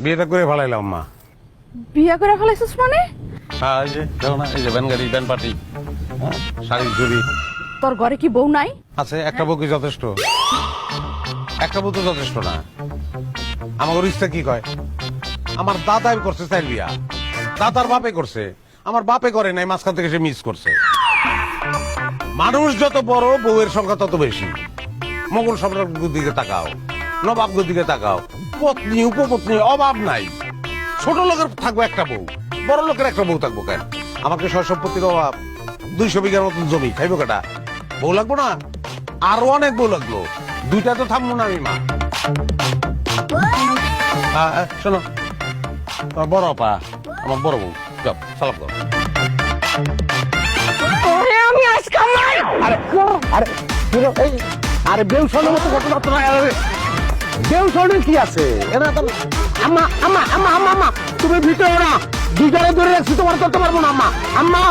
বিয়েটা করে ফেলাইলাম মা। বিয়া করে ফেলাইছিস মানে? হ্যাঁ, এই যে দেখো না, এই যে ব্যান গাড়ি, ব্যান পার্টি, শাড়ি জুড়ি তোর ঘরে কি বউ নাই? আছে। একটা বউ কি যথেষ্ট? একটা বউ তো যথেষ্ট না। আমার ইচ্ছা কি কয়, আমার দাদাই করছে চাইল বিয়া, দাদার বাপে করছে, আমার বাপে করে নাই, মাঝখান থেকে সে মিস করছে। মানুষ যত বড় বউয়ের সংখ্যা তত বেশি। মোগল সম্রাটের দিকে তাকাও, নবাবদের দিকে তাকাও, পত্নী উপপত্নী অভাব নাই। ছোট লোকের থাকবো একটা বউ, বড় লোকের একটা বউ থাকবো কেন? আমাকে সয় সম্পত্তির অভাব, 200 বিঘার মতন জমি, খাইবো কেটা? বউ লাগবো না? আরো অনেক বউ লাগলো, দুইটা তো থামবো না আমি মা। শোনো, তোমার বড় আপা আমার বড় বউ, যাও সালাম করো। আমি আজকাল নাই। আরে এই আরে বেউসনের মতো ঘটনা তো নয়। আরে বেউসনের কি আছে? এরা তো আম্মা আম্মা আম্মা আম্মা আম্মা তুমি ভিতরে না, দুইটারে ধরে রাখছি, তোমার করতে পারবো না আম্মা। আম্মা